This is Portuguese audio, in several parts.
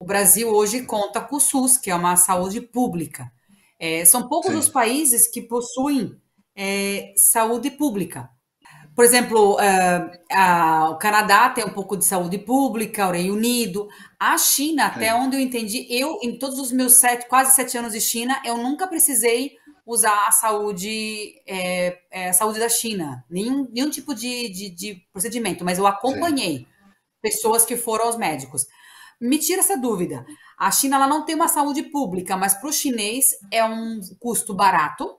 Brasil hoje conta com o SUS, que é uma saúde pública. São poucos os Sim, países que possuem saúde pública. Por exemplo, o Canadá tem um pouco de saúde pública, o Reino Unido. A China, até sim, onde eu entendi, em todos os meus quase 7 anos de China, eu nunca precisei usar a saúde da China, nenhum tipo de procedimento, mas eu sim. acompanhei pessoas que foram aos médicos. Me tira essa dúvida. A China ela não tem uma saúde pública, mas para o chinês é um custo barato,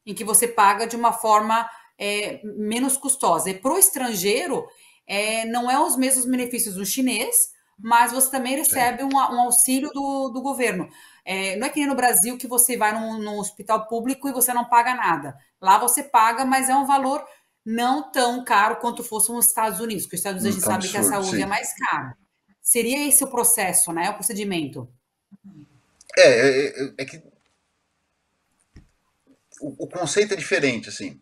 em que você paga de uma forma menos custosa. E para o estrangeiro, não é os mesmos benefícios do chinês, mas você também Sim. recebe um auxílio do governo. Não é que nem no Brasil que você vai num hospital público e você não paga nada. Lá você paga, mas é um valor não tão caro quanto fosse nos Estados Unidos, porque os Estados Unidos a Não gente tão sabe que a absurdo, saúde é sim. mais cara. Seria esse o processo, né? O procedimento. É que o conceito é diferente, assim.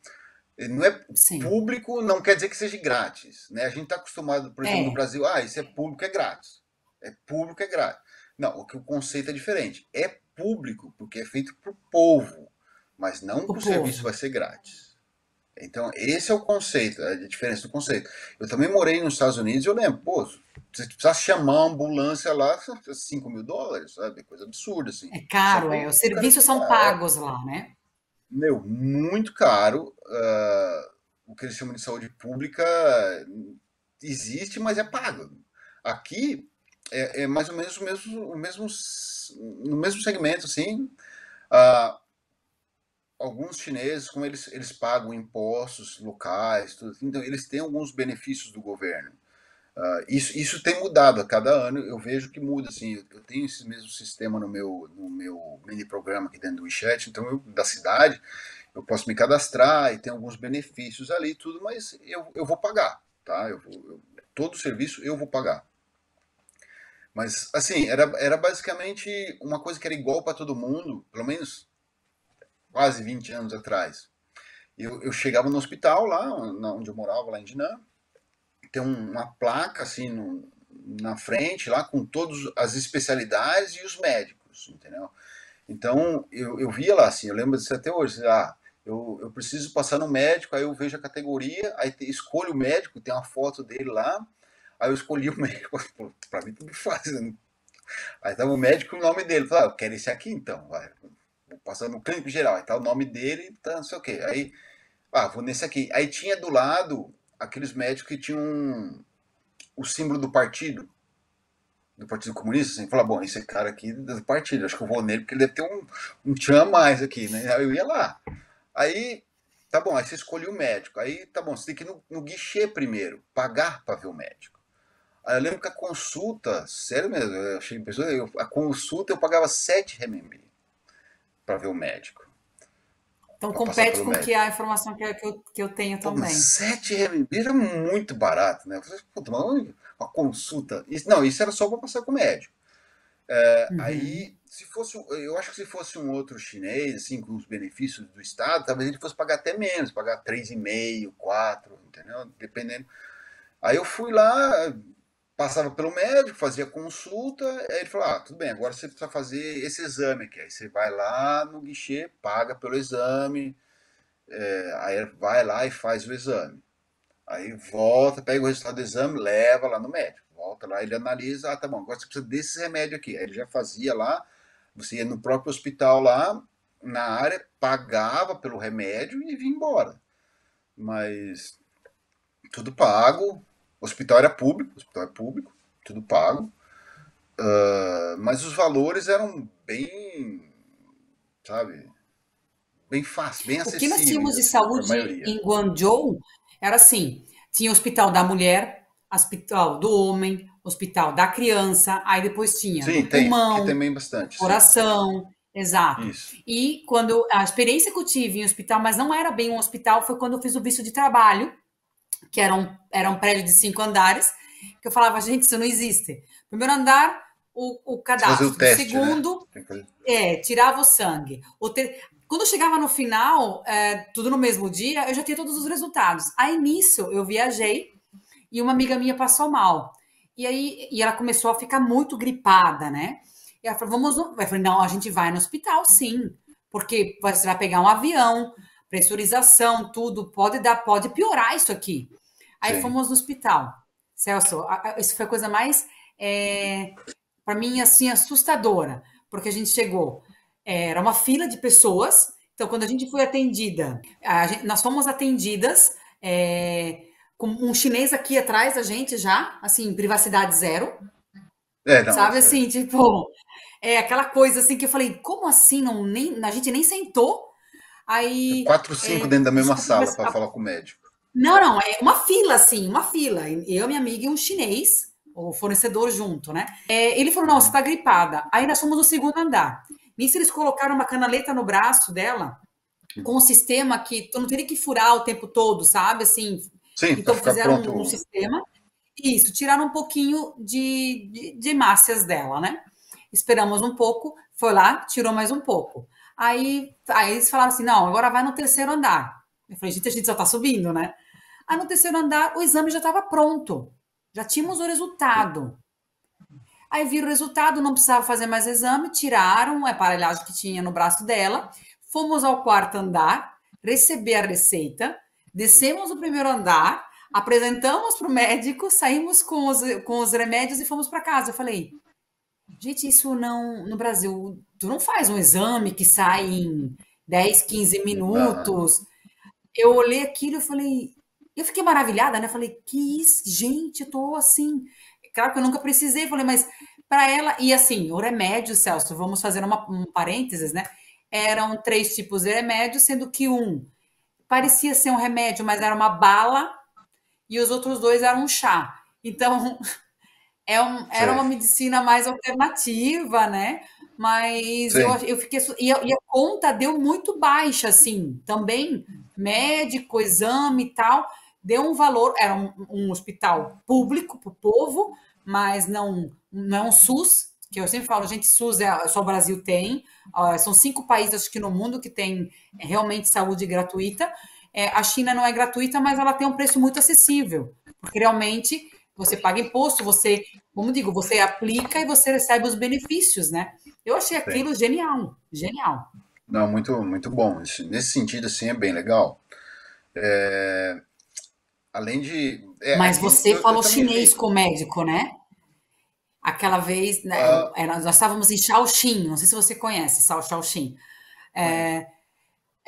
Não é Sim. público, não quer dizer que seja grátis, né? A gente está acostumado, por exemplo, no É. Brasil, isso é público, é grátis. É público, é grátis. Não, o conceito é diferente. É público porque é feito para o povo, mas não O que o povo. serviço vai ser grátis. Então, esse é o conceito, a diferença do conceito. Eu também morei nos Estados Unidos e eu lembro, pô, se precisar chamar uma ambulância lá, $5.000, sabe? Coisa absurda, assim. É Só caro, que Os o cara serviços chega são lá, pagos lá, né? meu, muito caro. O que eles chamam de saúde pública existe, mas é pago. Aqui é mais ou menos no mesmo segmento, assim. ah, Alguns chineses, como eles pagam impostos locais, tudo, então eles têm alguns benefícios do governo. Isso tem mudado a cada ano, eu vejo que muda. Assim, eu tenho esse mesmo sistema no meu mini programa aqui dentro do WeChat, então da cidade, eu posso me cadastrar e tem alguns benefícios ali tudo, mas eu vou pagar, tá? Todo o serviço eu vou pagar. Mas, assim, era basicamente uma coisa que era igual para todo mundo, pelo menos quase 20 anos atrás. Eu chegava no hospital lá, onde eu morava, lá em Dinã, tem uma placa assim na frente, lá com todas as especialidades e os médicos, entendeu? Então eu via lá assim, eu lembro disso até hoje. Eu preciso passar no médico, aí eu vejo a categoria, aí escolho o médico, tem uma foto dele lá, aí eu escolhi o médico, para mim tudo fácil, né? Aí tava o médico e o nome dele, falei, eu quero esse aqui então, vai. Vou passar no clínico geral, aí tá o nome dele, tá não sei o quê. Aí, vou nesse aqui. Aí tinha do lado aqueles médicos que tinham o símbolo do Partido Comunista, assim, falar, bom, esse cara aqui é do partido, acho que eu vou nele porque ele deve ter um tchan a mais aqui, né? Aí eu ia lá. Aí, tá bom, aí você escolheu o médico. Aí, tá bom, você tem que ir no guichê primeiro, pagar para ver o médico. Aí eu lembro que a consulta, sério mesmo, eu achei a consulta eu pagava 7 renminbi para ver o médico, Então para passar compete pelo com que médico. a informação que eu tenho Pô, mas também. 7 renminbi era muito barato, né? Eu falei, puta, mas uma consulta. Isso era só para passar com o médico. Uhum. Aí, se fosse, eu acho que se fosse um outro chinês, assim, com os benefícios do Estado, talvez ele fosse pagar até menos, pagar 3,5, 4, entendeu? Dependendo. Aí eu fui lá, passava pelo médico, fazia consulta, aí ele falou: tudo bem, agora você precisa fazer esse exame aqui. Aí você vai lá no guichê, paga pelo exame, aí vai lá e faz o exame. Aí volta, pega o resultado do exame, leva lá no médico. Volta lá, ele analisa, tá bom, agora você precisa desse remédio aqui. Aí ele já fazia lá, você ia no próprio hospital lá, na área, pagava pelo remédio e vinha embora. Mas tudo pago, o hospital era público, o hospital é público, tudo pago. Mas os valores eram bem, sabe, bem fácil, bem O que nós tínhamos acessíveis, de assim, para a saúde maioria. em Guangzhou era assim: tinha hospital da mulher, hospital do homem, hospital da criança, aí depois tinha do Sim, tem, aqui pulmão, também bastante, sim. coração, exato. Isso. E quando a experiência que eu tive em hospital, mas não era bem um hospital, foi quando eu fiz o visto de trabalho, que era um prédio de 5 andares, que eu falava, gente, isso não existe. Primeiro andar, o Você fazer o cadastro. Do teste, né? segundo, Tem que fazer. tirava o sangue. Quando eu chegava no final, tudo no mesmo dia, eu já tinha todos os resultados. Aí nisso eu viajei e uma amiga minha passou mal. E ela começou a ficar muito gripada, né? E ela falou, vamos no... Eu falei, não, a gente vai no hospital, sim. Porque você vai pegar um avião, pressurização, tudo, pode piorar isso aqui. Aí Sim. fomos no hospital. Celso, isso foi a coisa mais, para mim, assim, assustadora. Porque a gente chegou, era uma fila de pessoas. Então, quando a gente foi atendida, nós fomos atendidas com um chinês aqui atrás da gente já, assim, privacidade zero, É, não, sabe? isso é Assim, tipo, aquela coisa assim que eu falei, como assim? Não, nem, a gente nem sentou. Aí, 4, 5 dentro da mesma desculpa, sala para falar com o médico. não, é uma fila, assim, uma fila. Eu, minha amiga e um chinês, o fornecedor junto, né? Ele falou, não, você Uhum. tá gripada. Aí nós fomos no segundo andar. Nisso eles colocaram uma canaleta no braço dela, com um sistema que tu não teria que furar o tempo todo, sabe? Assim, Sim, para então ficar fizeram um pronto. sistema. Isso, tiraram um pouquinho de hemácias dela, né? Esperamos um pouco, foi lá, tirou mais um pouco. Aí eles falaram assim: não, agora vai no terceiro andar. Eu falei, gente, a gente já tá subindo, né? Aí no terceiro andar, o exame já estava pronto. Já tínhamos o resultado. Aí viram o resultado, não precisava fazer mais exame, tiraram a aparelhagem que tinha no braço dela, fomos ao quarto andar, receber a receita, descemos o primeiro andar, apresentamos para o médico, saímos com os remédios e fomos para casa. Eu falei, gente, isso não. No Brasil, tu não faz um exame que sai em 10, 15 Aham. minutos. Eu olhei aquilo e falei. Eu fiquei maravilhada, né? Falei, que isso, gente, eu tô assim. Claro que eu nunca precisei, falei, mas para ela. E assim, o remédio, Celso, vamos fazer um parênteses, né? Eram 3 tipos de remédio, sendo que um parecia ser um remédio, mas era uma bala, e os outros dois eram um chá. Então, era Sei. uma medicina mais alternativa, né? Mas Sim. eu fiquei. E a conta deu muito baixa, assim, também. Médico, exame e tal, deu um valor. Era um hospital público para o povo, mas não é um SUS, que eu sempre falo, gente, SUS só o Brasil tem. São 5 países, acho que no mundo, que tem realmente saúde gratuita. A China não é gratuita, mas ela tem um preço muito acessível, porque realmente você paga imposto, você, como digo, você aplica e você recebe os benefícios, né? Eu achei Sim. aquilo genial, genial. Não, muito, muito bom. Nesse sentido, assim, é bem legal. Além de. Mas Aqui você eu falou também chinês vi. com o médico, né? Aquela vez, né, Ah, nós estávamos em Shaoxing, não sei se você conhece Shaoxing. conheço.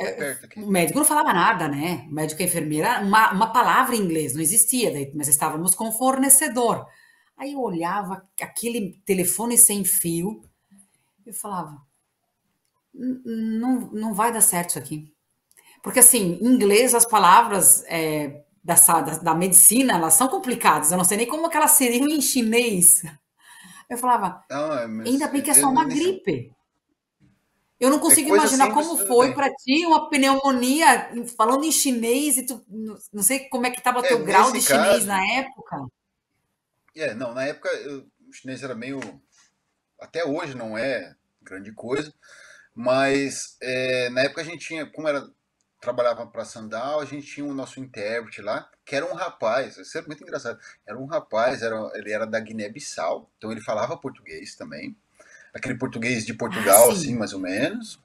É perto O aqui. médico não falava nada, né? O médico e a enfermeira, uma palavra em inglês não existia, mas estávamos com o fornecedor. Aí eu olhava aquele telefone sem fio, eu falava, não, não vai dar certo isso aqui. Porque, assim, em inglês, as palavras da medicina, elas são complicadas. Eu não sei nem como que elas seriam em chinês. Eu falava, Não, ainda mas bem que é só uma gripe. Eu não é consigo coisa imaginar simples, como tudo foi bem. para ti uma pneumonia falando em chinês e tu não sei como é que estava o teu grau de Nesse chinês na caso, época. não, na época o chinês era meio. Até hoje não é grande coisa, mas na época a gente tinha, como era trabalhava para Sandal, a gente tinha o nosso intérprete lá, que era um rapaz, isso é muito engraçado. Era um rapaz, ele era da Guiné-Bissau, então ele falava português também, aquele português de Ah, Portugal, assim, sim. mais ou menos.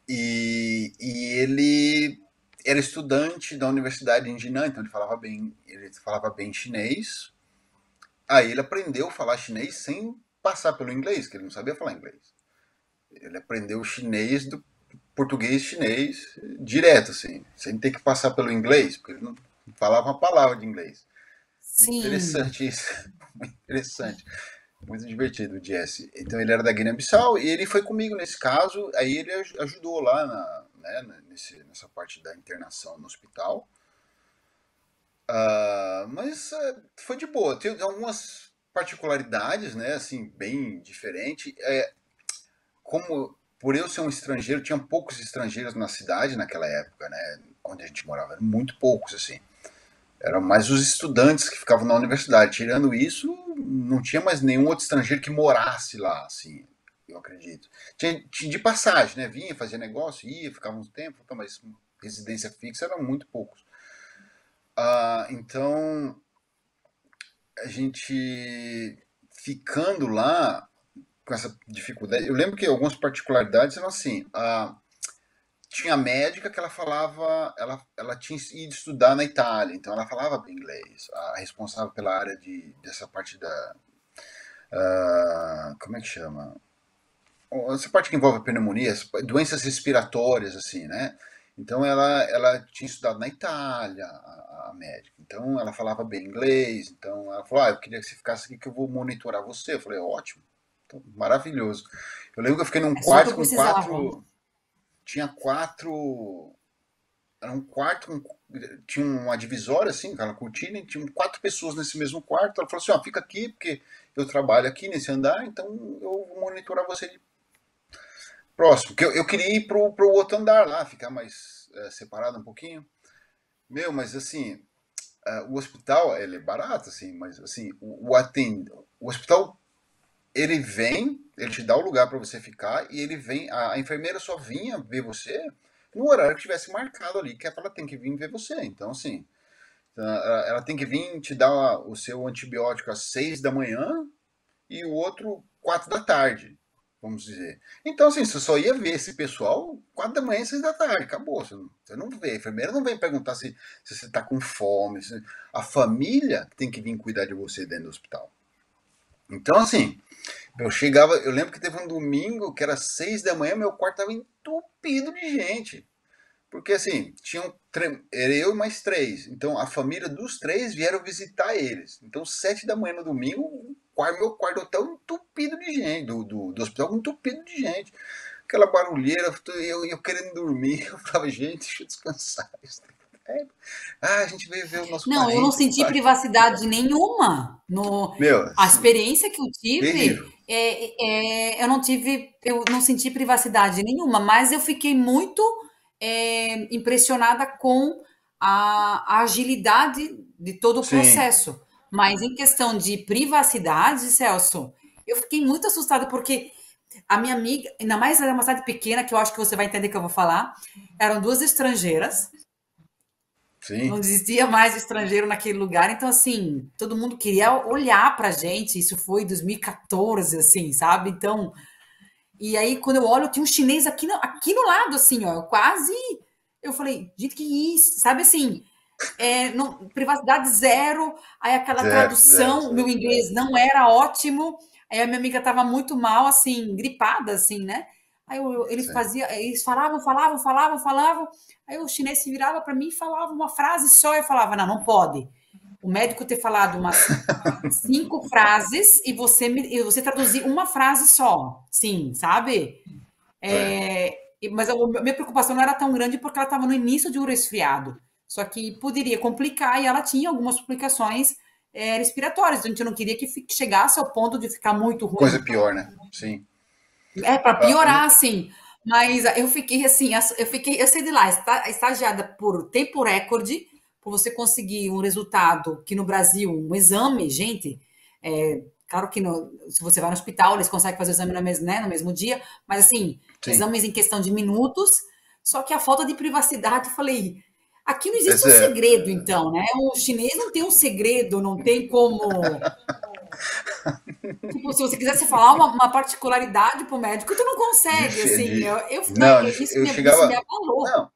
E ele era estudante da Universidade em Jinan, então ele falava bem chinês. Aí ele aprendeu a falar chinês sem passar pelo inglês, que ele não sabia falar inglês. Ele aprendeu chinês do português chinês direto, assim, sem ter que passar pelo inglês, porque ele não falava uma palavra de inglês. Muito Sim. interessante isso. Muito interessante. Muito divertido o Jesse. Então ele era da Guiné-Bissau e ele foi comigo nesse caso. Aí ele ajudou lá nessa parte da internação no hospital. Mas foi de boa. Tem algumas particularidades, né? Assim, bem diferente. Como por eu ser um estrangeiro, tinha poucos estrangeiros na cidade naquela época, né? Onde a gente morava, eram muito poucos, assim. Eram mais os estudantes que ficavam na universidade. Tirando isso, não tinha mais nenhum outro estrangeiro que morasse lá, assim, eu acredito. Tinha de passagem, né? Vinha, fazia negócio, ia, ficava um tempo, mas residência fixa eram muito poucos. Então, a gente ficando lá com essa dificuldade, eu lembro que algumas particularidades eram assim, tinha médica que ela falava, ela tinha ido estudar na Itália, então ela falava bem inglês. A responsável pela área dessa parte da, como é que chama? Essa parte que envolve pneumonia, doenças respiratórias, assim, né? Então ela tinha estudado na Itália, a médica. Então ela falava bem inglês. Então ela falou: eu queria que você ficasse aqui que eu vou monitorar você. Eu falei: ótimo, então, maravilhoso. Eu lembro que eu fiquei num É só o que quarto eu com precisava. quatro. Tinha quatro. Era um quarto, tinha uma divisória assim, aquela cortina, e tinha 4 pessoas nesse mesmo quarto. Ela falou assim: fica aqui, porque eu trabalho aqui nesse andar, então eu vou monitorar você próximo. Porque eu queria ir pro outro andar lá, ficar mais separado um pouquinho. Meu, mas assim, o hospital, ele é barato, assim, mas assim, o hospital, ele vem, ele te dá o lugar para você ficar, e ele vem, a enfermeira só vinha ver você no horário que tivesse marcado ali, que ela tem que vir ver você. Então, assim, ela tem que vir te dar o seu antibiótico às 6 da manhã e o outro 4 da tarde, vamos dizer. Então, assim, você só ia ver esse pessoal 4 da manhã e 6 da tarde, acabou. Você não vê, a enfermeira não vem perguntar se você está com fome. A família tem que vir cuidar de você dentro do hospital. Então, assim, eu chegava, eu lembro que teve um domingo que era 6 da manhã, meu quarto estava entupido de gente. Porque assim, era eu e mais 3. Então a família dos 3 vieram visitar eles. Então, 7 da manhã no domingo, meu quarto hotel entupido de gente, do hospital entupido de gente. Aquela barulheira, eu querendo dormir. Eu falava, gente, deixa eu descansar. A gente veio ver o nosso Não, eu não parente. senti privacidade nenhuma. Meu, A assim, experiência que eu tive, terrível. eu não senti privacidade nenhuma, mas eu fiquei muito impressionada com a agilidade de todo o Sim, processo. Mas em questão de privacidade, Celso, eu fiquei muito assustada porque a minha amiga, ainda mais era uma cidade pequena, que eu acho que você vai entender o que eu vou falar, eram duas estrangeiras. Não sim. existia mais estrangeiro naquele lugar, então assim, todo mundo queria olhar pra gente. Isso foi em 2014, assim, sabe? Então, e aí quando eu olho, tinha um chinês aqui no lado, assim, ó, quase. Eu falei, gente, que isso? Sabe assim, privacidade zero, aí aquela Zero, zero, tradução, o meu zero. inglês não era ótimo, aí a minha amiga estava muito mal, assim, gripada, assim, né? Sim. Eles falavam, aí o chinês se virava para mim e falava uma frase só, eu falava, não, não pode. O médico ter falado umas 5 frases e você traduzir uma frase só, sim, sabe? É. Mas a minha preocupação não era tão grande porque ela estava no início de um resfriado. Só que poderia complicar e ela tinha algumas complicações respiratórias. A gente não queria que chegasse ao ponto de ficar muito Coisa ruim. pior, né? Sim. Para Ah, piorar, assim. Mas eu fiquei assim, eu saí de lá, estagiada por tempo recorde, por você conseguir um resultado que no Brasil, um exame, gente, claro que se você vai no hospital, eles conseguem fazer o exame no mesmo dia, mas assim, sim. exames em questão de minutos, só que a falta de privacidade, eu falei, aqui não É existe um zero. segredo, então, né? O chinês não tem um segredo, não tem como. Tipo, se você quisesse falar uma particularidade pro médico, tu não consegue, assim. Não, Isso eu me chegava. abalou. Não.